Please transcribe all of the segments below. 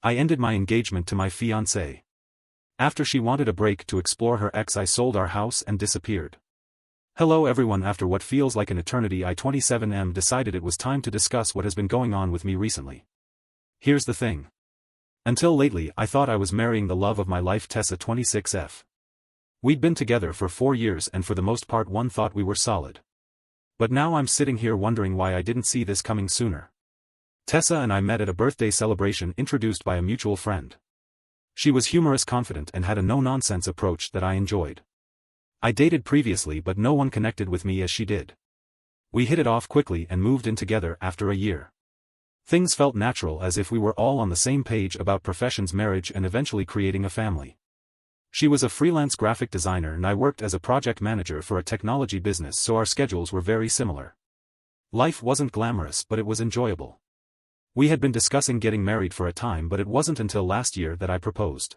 I ended my engagement to my fiancée. After she wanted a break to explore her ex, I sold our house and disappeared. Hello everyone. After what feels like an eternity, I 27M decided it was time to discuss what has been going on with me recently. Here's the thing. Until lately I thought I was marrying the love of my life, Tessa 26F. We'd been together for 4 years and for the most part one thought we were solid. But now I'm sitting here wondering why I didn't see this coming sooner. Tessa and I met at a birthday celebration introduced by a mutual friend. She was humorous, confident, and had a no-nonsense approach that I enjoyed. I dated previously but no one connected with me as she did. We hit it off quickly and moved in together after a year. Things felt natural, as if we were all on the same page about professions, marriage, and eventually creating a family. She was a freelance graphic designer and I worked as a project manager for a technology business, so our schedules were very similar. Life wasn't glamorous, but it was enjoyable. We had been discussing getting married for a time, but it wasn't until last year that I proposed.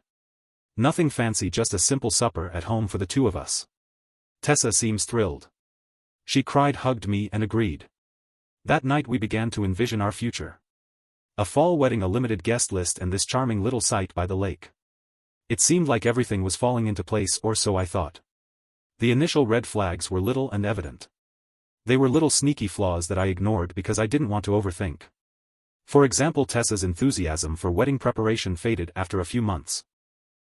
Nothing fancy, just a simple supper at home for the two of us. Tessa seems thrilled. She cried, hugged me, and agreed. That night we began to envision our future. A fall wedding, a limited guest list, and this charming little site by the lake. It seemed like everything was falling into place, or so I thought. The initial red flags were little and evident. They were little sneaky flaws that I ignored because I didn't want to overthink. For example, Tessa's enthusiasm for wedding preparation faded after a few months.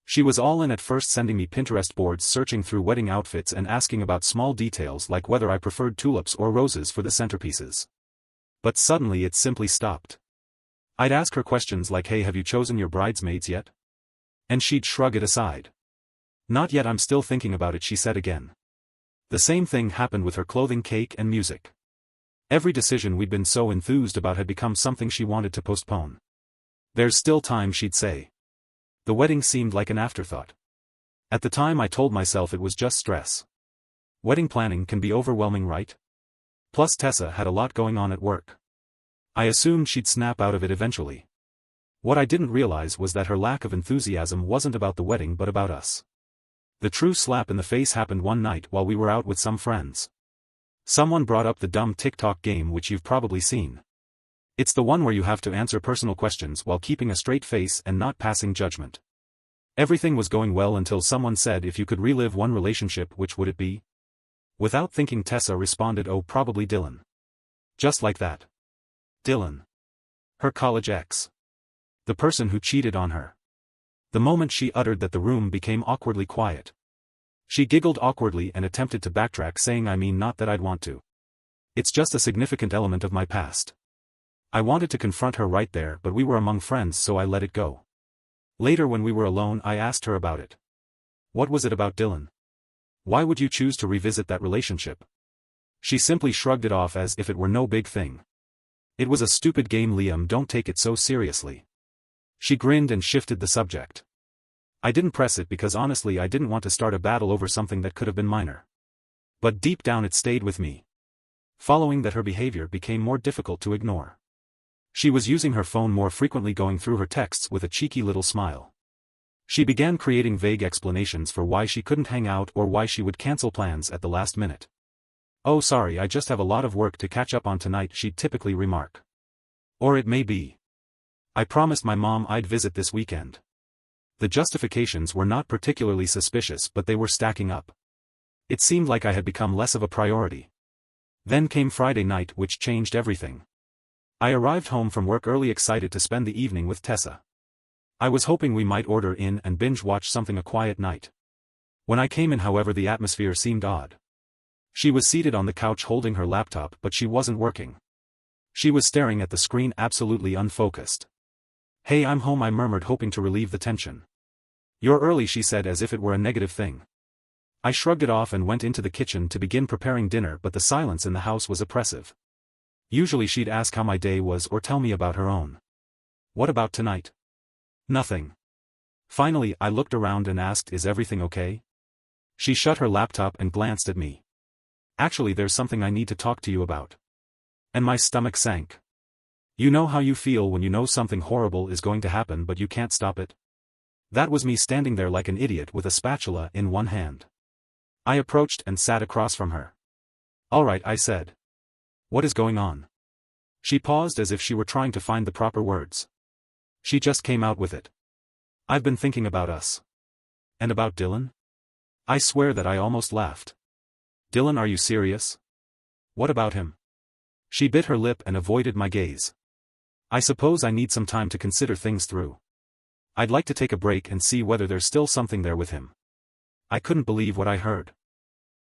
She was all in at first, sending me Pinterest boards, searching through wedding outfits and asking about small details like whether I preferred tulips or roses for the centerpieces. But suddenly it simply stopped. I'd ask her questions like, "Hey, have you chosen your bridesmaids yet?" And she'd shrug it aside. "Not yet, I'm still thinking about it," she said again. The same thing happened with her clothing, cake, and music. Every decision we'd been so enthused about had become something she wanted to postpone. "There's still time," she'd say. The wedding seemed like an afterthought. At the time I told myself it was just stress. Wedding planning can be overwhelming, right? Plus Tessa had a lot going on at work. I assumed she'd snap out of it eventually. What I didn't realize was that her lack of enthusiasm wasn't about the wedding but about us. The true slap in the face happened one night while we were out with some friends. Someone brought up the dumb TikTok game, which you've probably seen. It's the one where you have to answer personal questions while keeping a straight face and not passing judgment. Everything was going well until someone said, "If you could relive one relationship, which would it be?" Without thinking, Tessa responded, "Oh, probably Dylan." Just like that. Dylan. Her college ex. The person who cheated on her. The moment she uttered that, the room became awkwardly quiet. She giggled awkwardly and attempted to backtrack, saying, "I mean, not that I'd want to. It's just a significant element of my past." I wanted to confront her right there, but we were among friends, so I let it go. Later, when we were alone, I asked her about it. What was it about Dylan? Why would you choose to revisit that relationship? She simply shrugged it off as if it were no big thing. "It was a stupid game, Liam, don't take it so seriously." She grinned and shifted the subject. I didn't press it because honestly I didn't want to start a battle over something that could have been minor. But deep down it stayed with me. Following that, her behavior became more difficult to ignore. She was using her phone more frequently, going through her texts with a cheeky little smile. She began creating vague explanations for why she couldn't hang out or why she would cancel plans at the last minute. "Oh, sorry, I just have a lot of work to catch up on tonight," she'd typically remark. Or it may be, "I promised my mom I'd visit this weekend." The justifications were not particularly suspicious, but they were stacking up. It seemed like I had become less of a priority. Then came Friday night, which changed everything. I arrived home from work early, excited to spend the evening with Tessa. I was hoping we might order in and binge-watch something, a quiet night. When I came in, however, the atmosphere seemed odd. She was seated on the couch holding her laptop, but she wasn't working. She was staring at the screen, absolutely unfocused. "Hey, I'm home," I murmured, hoping to relieve the tension. "You're early," she said, as if it were a negative thing. I shrugged it off and went into the kitchen to begin preparing dinner, but the silence in the house was oppressive. Usually she'd ask how my day was or tell me about her own. What about tonight? Nothing. Finally, I looked around and asked, "Is everything okay?" She shut her laptop and glanced at me. "Actually, there's something I need to talk to you about." And my stomach sank. You know how you feel when you know something horrible is going to happen but you can't stop it? That was me, standing there like an idiot with a spatula in one hand. I approached and sat across from her. "All right," I said. "What is going on?" She paused as if she were trying to find the proper words. She just came out with it. I've been thinking about us. And about Dylan? I swear that I almost laughed. Dylan, are you serious? What about him? She bit her lip and avoided my gaze. I suppose I need some time to consider things through. I'd like to take a break and see whether there's still something there with him. I couldn't believe what I heard.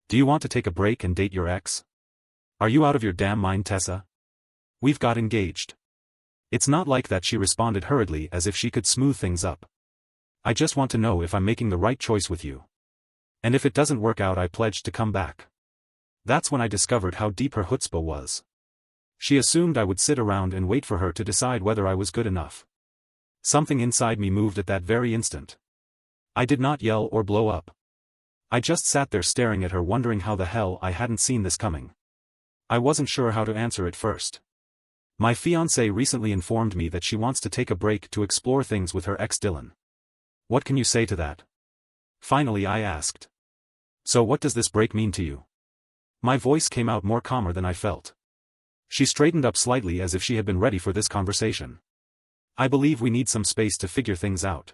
Do you want to take a break and date your ex? Are you out of your damn mind, Tessa? We've got engaged. It's not like that, she responded hurriedly as if she could smooth things up. I just want to know if I'm making the right choice with you. And if it doesn't work out, I pledge to come back. That's when I discovered how deep her chutzpah was. She assumed I would sit around and wait for her to decide whether I was good enough. Something inside me moved at that very instant. I did not yell or blow up. I just sat there staring at her, wondering how the hell I hadn't seen this coming. I wasn't sure how to answer it first. My fiancée recently informed me that she wants to take a break to explore things with her ex Dylan. What can you say to that? Finally I asked. So what does this break mean to you? My voice came out more calmer than I felt. She straightened up slightly as if she had been ready for this conversation. I believe we need some space to figure things out.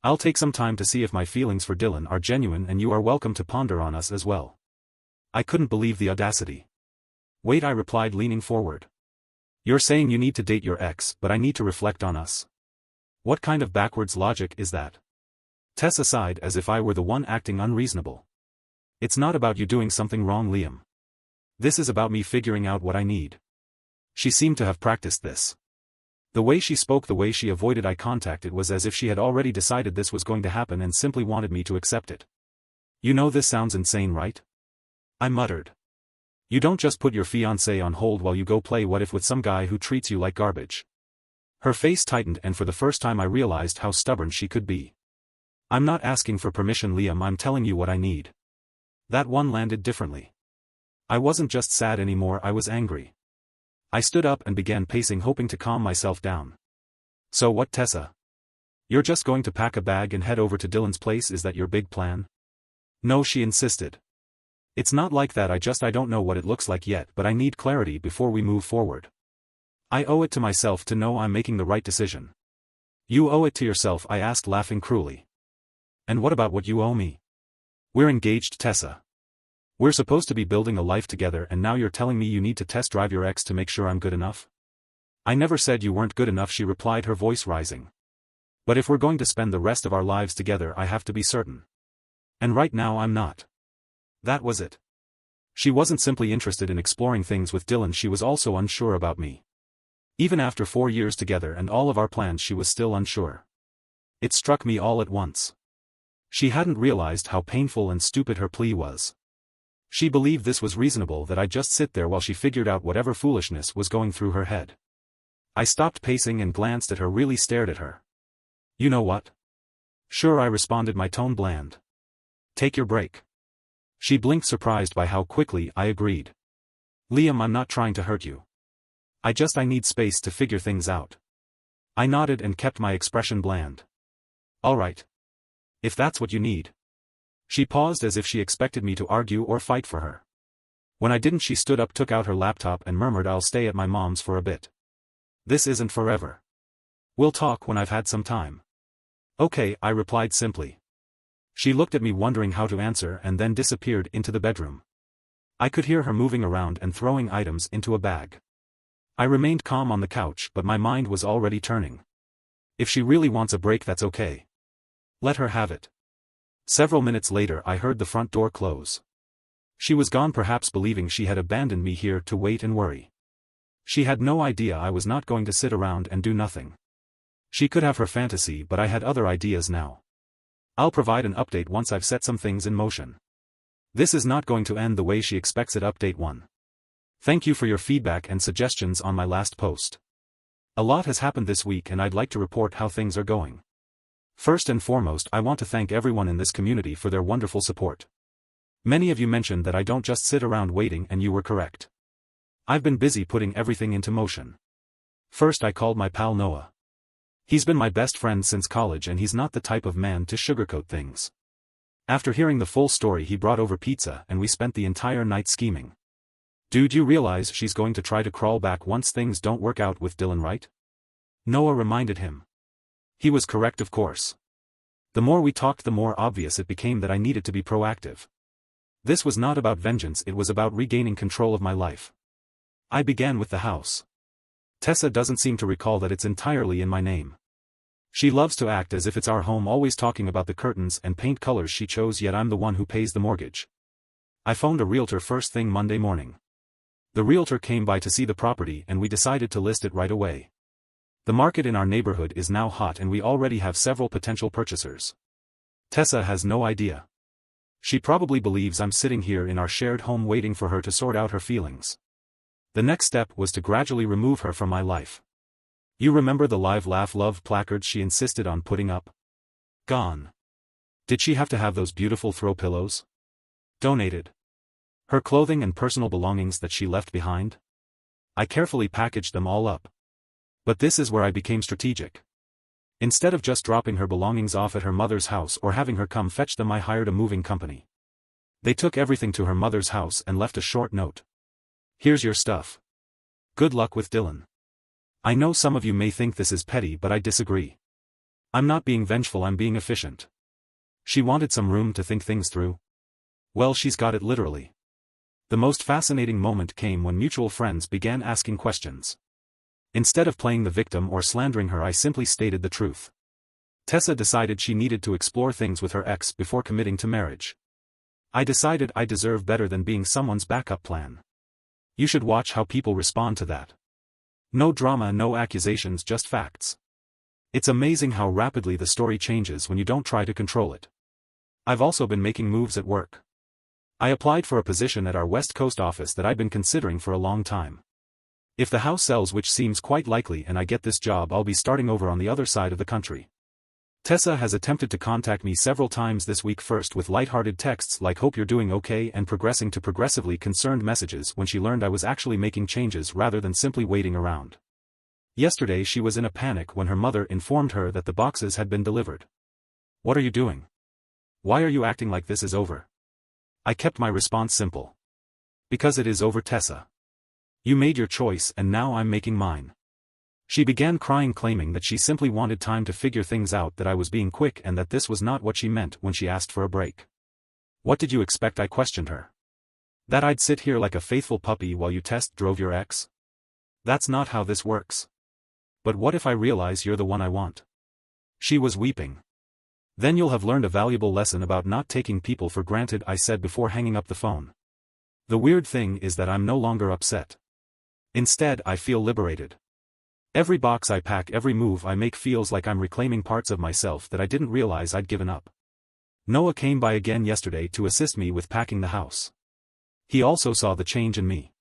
I'll take some time to see if my feelings for Dylan are genuine, and you are welcome to ponder on us as well. I couldn't believe the audacity. Wait, I replied, leaning forward. You're saying you need to date your ex, but I need to reflect on us? What kind of backwards logic is that? Tessa sighed as if I were the one acting unreasonable. It's not about you doing something wrong, Liam. This is about me figuring out what I need. She seemed to have practiced this. The way she spoke, the way she avoided eye contact, it was as if she had already decided this was going to happen and simply wanted me to accept it. You know, this sounds insane, right? I muttered. You don't just put your fiancé on hold while you go play what if with some guy who treats you like garbage. Her face tightened, and for the first time I realized how stubborn she could be. I'm not asking for permission, Liam, I'm telling you what I need. That one landed differently. I wasn't just sad anymore, I was angry. I stood up and began pacing, hoping to calm myself down. So what, Tessa? You're just going to pack a bag and head over to Dylan's place? Is that your big plan? No, she insisted. It's not like that, I don't know what it looks like yet, but I need clarity before we move forward. I owe it to myself to know I'm making the right decision. You owe it to yourself, I asked, laughing cruelly. And what about what you owe me? We're engaged, Tessa. We're supposed to be building a life together, and now you're telling me you need to test drive your ex to make sure I'm good enough? I never said you weren't good enough, she replied, her voice rising. But if we're going to spend the rest of our lives together, I have to be certain. And right now I'm not. That was it. She wasn't simply interested in exploring things with Dylan, she was also unsure about me. Even after 4 years together and all of our plans, she was still unsure. It struck me all at once. She hadn't realized how painful and stupid her plea was. She believed this was reasonable, that I'd just sit there while she figured out whatever foolishness was going through her head. I stopped pacing and glanced at her, really stared at her. You know what? Sure, I responded, my tone bland. Take your break. She blinked, surprised by how quickly I agreed. Liam, I'm not trying to hurt you. I need space to figure things out. I nodded and kept my expression bland. All right. If that's what you need. She paused as if she expected me to argue or fight for her. When I didn't, she stood up, took out her laptop and murmured, I'll stay at my mom's for a bit. This isn't forever. We'll talk when I've had some time. Okay, I replied simply. She looked at me, wondering how to answer, and then disappeared into the bedroom. I could hear her moving around and throwing items into a bag. I remained calm on the couch, but my mind was already turning. If she really wants a break, that's okay. Let her have it. Several minutes later I heard the front door close. She was gone, perhaps believing she had abandoned me here to wait and worry. She had no idea I was not going to sit around and do nothing. She could have her fantasy, but I had other ideas now. I'll provide an update once I've set some things in motion. This is not going to end the way she expects it. Update 1. Thank you for your feedback and suggestions on my last post. A lot has happened this week and I'd like to report how things are going. First and foremost, I want to thank everyone in this community for their wonderful support. Many of you mentioned that I don't just sit around waiting, and you were correct. I've been busy putting everything into motion. First, I called my pal Noah. He's been my best friend since college, and he's not the type of man to sugarcoat things. After hearing the full story, he brought over pizza and we spent the entire night scheming. Dude, you realize she's going to try to crawl back once things don't work out with Dylan, right? Noah reminded him. He was correct, of course. The more we talked, the more obvious it became that I needed to be proactive. This was not about vengeance, it was about regaining control of my life. I began with the house. Tessa doesn't seem to recall that it's entirely in my name. She loves to act as if it's our home, always talking about the curtains and paint colors she chose, yet I'm the one who pays the mortgage. I phoned a realtor first thing Monday morning. The realtor came by to see the property and we decided to list it right away. The market in our neighborhood is now hot and we already have several potential purchasers. Tessa has no idea. She probably believes I'm sitting here in our shared home waiting for her to sort out her feelings. The next step was to gradually remove her from my life. You remember the Live Laugh Love placards she insisted on putting up? Gone. Did she have to have those beautiful throw pillows? Donated. Her clothing and personal belongings that she left behind? I carefully packaged them all up. But this is where I became strategic. Instead of just dropping her belongings off at her mother's house or having her come fetch them, I hired a moving company. They took everything to her mother's house and left a short note. Here's your stuff. Good luck with Dylan. I know some of you may think this is petty, but I disagree. I'm not being vengeful, I'm being efficient. She wanted some room to think things through. Well, she's got it literally. The most fascinating moment came when mutual friends began asking questions. Instead of playing the victim or slandering her, I simply stated the truth. Tessa decided she needed to explore things with her ex before committing to marriage. I decided I deserve better than being someone's backup plan. You should watch how people respond to that. No drama, no accusations, just facts. It's amazing how rapidly the story changes when you don't try to control it. I've also been making moves at work. I applied for a position at our West Coast office that I've been considering for a long time. If the house sells, which seems quite likely, and I get this job, I'll be starting over on the other side of the country. Tessa has attempted to contact me several times this week, first with lighthearted texts like "hope you're doing okay" and progressing to progressively concerned messages when she learned I was actually making changes rather than simply waiting around. Yesterday she was in a panic when her mother informed her that the boxes had been delivered. "What are you doing? Why are you acting like this is over?" I kept my response simple. "Because it is over, Tessa. You made your choice and now I'm making mine." She began crying, claiming that she simply wanted time to figure things out, that I was being quick and that this was not what she meant when she asked for a break. "What did you expect?" I questioned her. "That I'd sit here like a faithful puppy while you test drove your ex? That's not how this works." "But what if I realize you're the one I want?" She was weeping. "Then you'll have learned a valuable lesson about not taking people for granted," I said before hanging up the phone. The weird thing is that I'm no longer upset. Instead, I feel liberated. Every box I pack, every move I make feels like I'm reclaiming parts of myself that I didn't realize I'd given up. Noah came by again yesterday to assist me with packing the house. He also saw the change in me.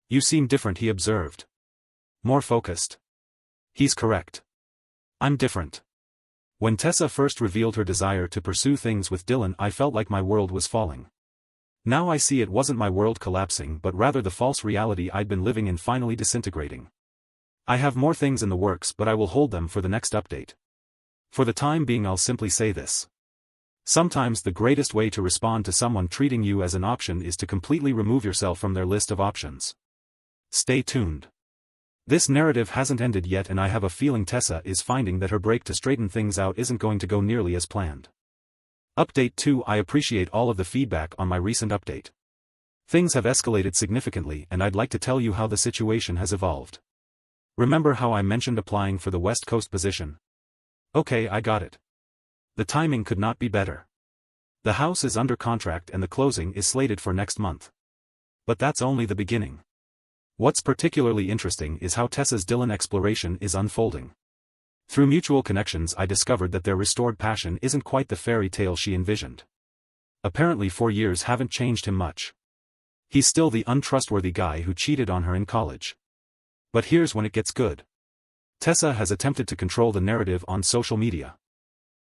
"You seem different," he observed. "More focused." He's correct. I'm different. When Tessa first revealed her desire to pursue things with Dylan, I felt like my world was falling. Now I see it wasn't my world collapsing, but rather the false reality I'd been living in finally disintegrating. I have more things in the works, but I will hold them for the next update. For the time being, I'll simply say this. Sometimes the greatest way to respond to someone treating you as an option is to completely remove yourself from their list of options. Stay tuned. This narrative hasn't ended yet, and I have a feeling Tessa is finding that her break to straighten things out isn't going to go nearly as planned. Update 2. I appreciate all of the feedback on my recent update. Things have escalated significantly, and I'd like to tell you how the situation has evolved. Remember how I mentioned applying for the West Coast position? Okay, I got it. The timing could not be better. The house is under contract and the closing is slated for next month. But that's only the beginning. What's particularly interesting is how Tessa's Dylan exploration is unfolding. Through mutual connections, I discovered that their restored passion isn't quite the fairy tale she envisioned. Apparently 4 years haven't changed him much. He's still the untrustworthy guy who cheated on her in college. But here's when it gets good. Tessa has attempted to control the narrative on social media.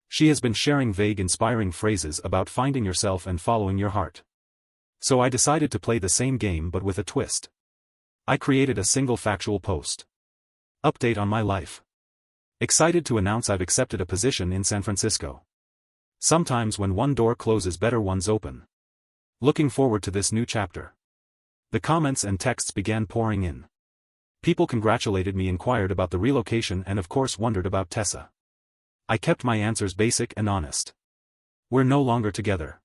She has been sharing vague, inspiring phrases about finding yourself and following your heart. So I decided to play the same game but with a twist. I created a single factual post. Update on my life. Excited to announce I've accepted a position in San Francisco. Sometimes when one door closes, better ones open. Looking forward to this new chapter. The comments and texts began pouring in. People congratulated me, inquired about the relocation, and of course wondered about Tessa. I kept my answers basic and honest. We're no longer together.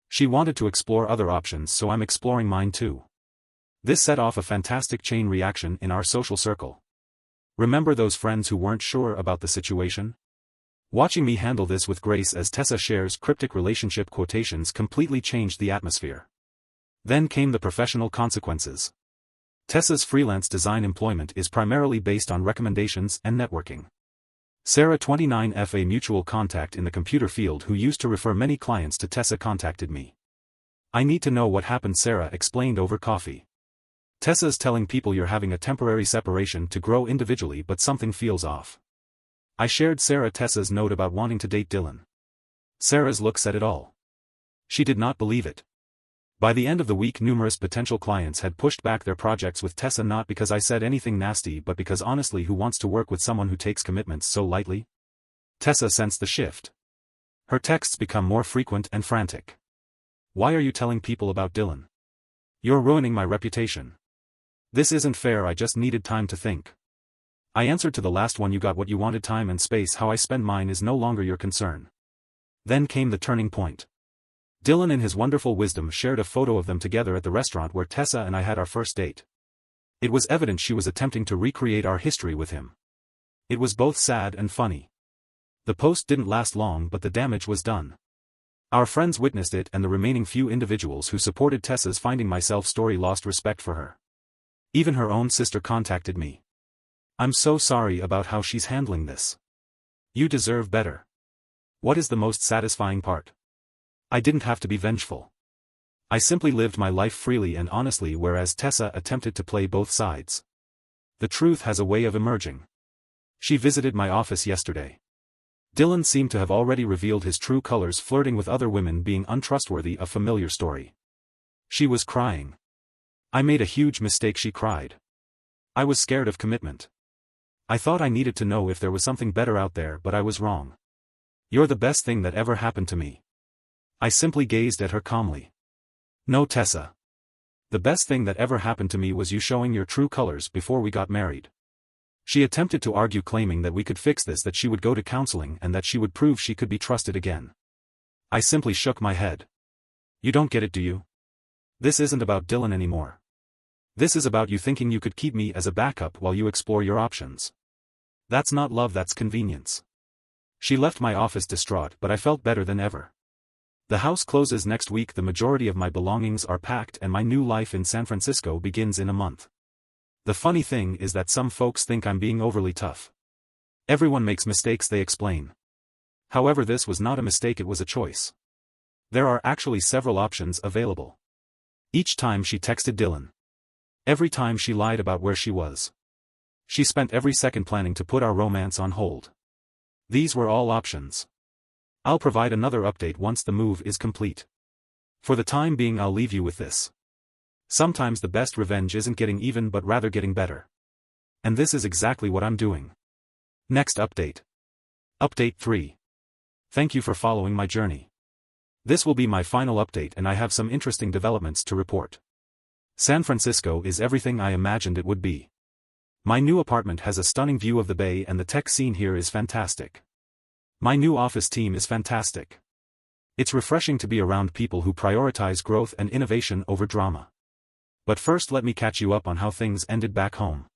She wanted to explore other options, so I'm exploring mine too. This set off a fantastic chain reaction in our social circle. Remember those friends who weren't sure about the situation? Watching me handle this with grace as Tessa shares cryptic relationship quotations completely changed the atmosphere. Then came the professional consequences. Tessa's freelance design employment is primarily based on recommendations and networking. Sarah, 29F, a mutual contact in the computer field who used to refer many clients to Tessa, contacted me. I need to know what happened, Sarah explained over coffee. Tessa's telling people you're having a temporary separation to grow individually, but something feels off. I shared Sarah Tessa's note about wanting to date Dylan. Sarah's look said it all. She did not believe it. By the end of the week, numerous potential clients had pushed back their projects with Tessa, not because I said anything nasty, but because honestly, who wants to work with someone who takes commitments so lightly? Tessa sensed the shift. Her texts become more frequent and frantic. Why are you telling people about Dylan? You're ruining my reputation. This isn't fair, I just needed time to think. I answered to the last one, you got what you wanted, time and space, how I spend mine is no longer your concern. Then came the turning point. Dylan in his wonderful wisdom shared a photo of them together at the restaurant where Tessa and I had our first date. It was evident she was attempting to recreate our history with him. It was both sad and funny. The post didn't last long, but the damage was done. Our friends witnessed it, and the remaining few individuals who supported Tessa's Finding Myself story lost respect for her. Even her own sister contacted me. I'm so sorry about how she's handling this. You deserve better. What is the most satisfying part? I didn't have to be vengeful. I simply lived my life freely and honestly, whereas Tessa attempted to play both sides. The truth has a way of emerging. She visited my office yesterday. Dylan seemed to have already revealed his true colors, flirting with other women, being untrustworthy, a familiar story. She was crying. I made a huge mistake, she cried. I was scared of commitment. I thought I needed to know if there was something better out there, but I was wrong. You're the best thing that ever happened to me. I simply gazed at her calmly. No, Tessa. The best thing that ever happened to me was you showing your true colors before we got married. She attempted to argue, claiming that we could fix this, that she would go to counseling and that she would prove she could be trusted again. I simply shook my head. You don't get it, do you? This isn't about Dylan anymore. This is about you thinking you could keep me as a backup while you explore your options. That's not love, that's convenience. She left my office distraught, but I felt better than ever. The house closes next week, the majority of my belongings are packed, and my new life in San Francisco begins in a month. The funny thing is that some folks think I'm being overly tough. Everyone makes mistakes, they explain. However, this was not a mistake, it was a choice. There are actually several options available. Each time she texted Dylan. Every time she lied about where she was. She spent every second planning to put our romance on hold. These were all options. I'll provide another update once the move is complete. For the time being, I'll leave you with this. Sometimes the best revenge isn't getting even, but rather getting better. And this is exactly what I'm doing. Next update. Update 3. Thank you for following my journey. This will be my final update, and I have some interesting developments to report. San Francisco is everything I imagined it would be. My new apartment has a stunning view of the bay, and the tech scene here is fantastic. My new office team is fantastic. It's refreshing to be around people who prioritize growth and innovation over drama. But first, let me catch you up on how things ended back home.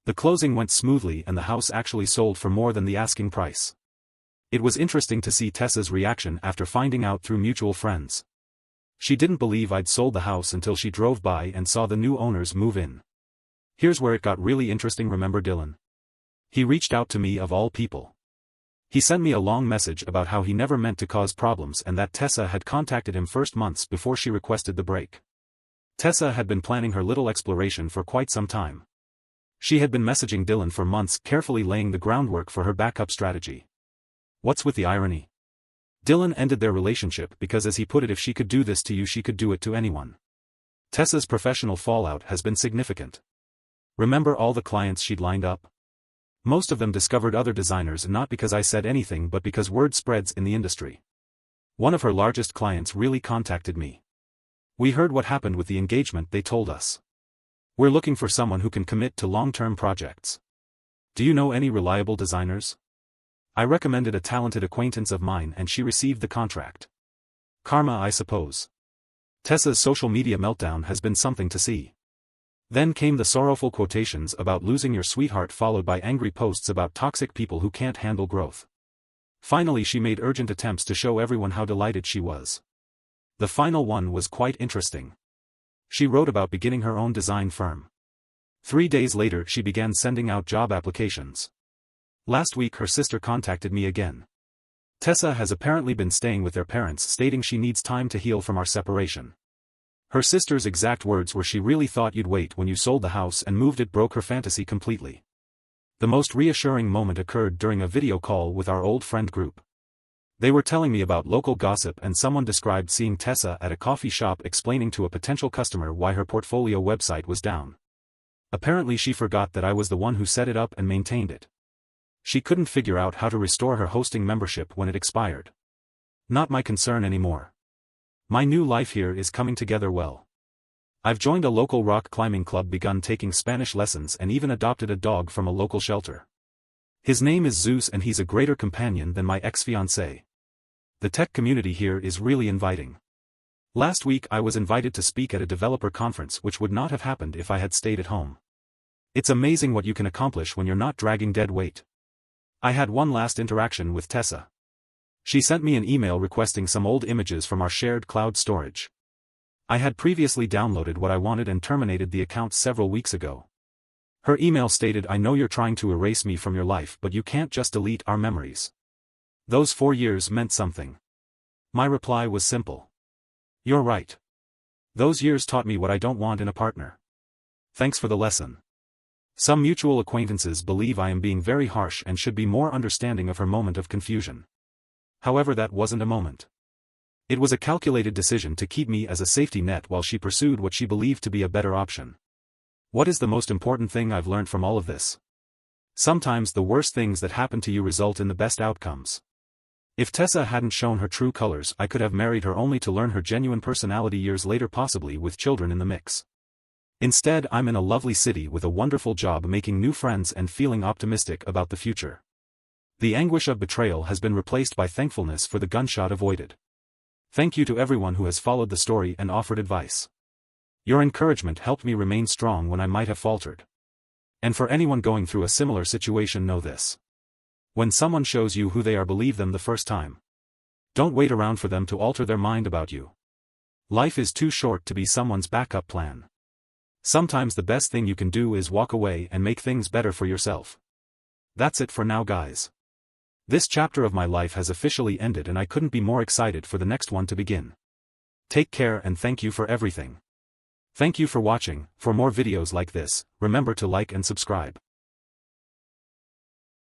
The closing went smoothly, and the house actually sold for more than the asking price. It was interesting to see Tessa's reaction after finding out through mutual friends. She didn't believe I'd sold the house until she drove by and saw the new owners move in. Here's where it got really interesting. Remember Dylan? He reached out to me, of all people. He sent me a long message about how he never meant to cause problems and that Tessa had contacted him first months before she requested the break. Tessa had been planning her little exploration for quite some time. She had been messaging Dylan for months, carefully laying the groundwork for her backup strategy. What's with the irony? Dylan ended their relationship because, as he put it, if she could do this to you, she could do it to anyone. Tessa's professional fallout has been significant. Remember all the clients she'd lined up? Most of them discovered other designers, not because I said anything but because word spreads in the industry. One of her largest clients really contacted me. We heard what happened with the engagement, they told us. We're looking for someone who can commit to long-term projects. Do you know any reliable designers? I recommended a talented acquaintance of mine and she received the contract. Karma, I suppose. Tessa's social media meltdown has been something to see. Then came the sorrowful quotations about losing your sweetheart, followed by angry posts about toxic people who can't handle growth. Finally, she made urgent attempts to show everyone how delighted she was. The final one was quite interesting. She wrote about beginning her own design firm. 3 days later, she began sending out job applications. Last week, her sister contacted me again. Tessa has apparently been staying with their parents, stating she needs time to heal from our separation. Her sister's exact words were, "She really thought you'd wait when you sold the house and moved." It broke her fantasy completely. The most reassuring moment occurred during a video call with our old friend group. They were telling me about local gossip, and someone described seeing Tessa at a coffee shop explaining to a potential customer why her portfolio website was down. Apparently she forgot that I was the one who set it up and maintained it. She couldn't figure out how to restore her hosting membership when it expired. Not my concern anymore. My new life here is coming together well. I've joined a local rock climbing club, begun taking Spanish lessons, and even adopted a dog from a local shelter. His name is Zeus, and he's a greater companion than my ex-fiancée. The tech community here is really inviting. Last week I was invited to speak at a developer conference, which would not have happened if I had stayed at home. It's amazing what you can accomplish when you're not dragging dead weight. I had one last interaction with Tessa. She sent me an email requesting some old images from our shared cloud storage. I had previously downloaded what I wanted and terminated the account several weeks ago. Her email stated, "I know you're trying to erase me from your life, but you can't just delete our memories. Those 4 years meant something." My reply was simple. You're right. Those years taught me what I don't want in a partner. Thanks for the lesson. Some mutual acquaintances believe I am being very harsh and should be more understanding of her moment of confusion. However, that wasn't a moment. It was a calculated decision to keep me as a safety net while she pursued what she believed to be a better option. What is the most important thing I've learned from all of this? Sometimes the worst things that happen to you result in the best outcomes. If Tessa hadn't shown her true colors, I could have married her only to learn her genuine personality years later, possibly with children in the mix. Instead, I'm in a lovely city with a wonderful job, making new friends and feeling optimistic about the future. The anguish of betrayal has been replaced by thankfulness for the gunshot avoided. Thank you to everyone who has followed the story and offered advice. Your encouragement helped me remain strong when I might have faltered. And for anyone going through a similar situation, know this. When someone shows you who they are, believe them the first time. Don't wait around for them to alter their mind about you. Life is too short to be someone's backup plan. Sometimes the best thing you can do is walk away and make things better for yourself. That's it for now, guys. This chapter of my life has officially ended, and I couldn't be more excited for the next one to begin. Take care and thank you for everything. Thank you for watching. For more videos like this, remember to like and subscribe.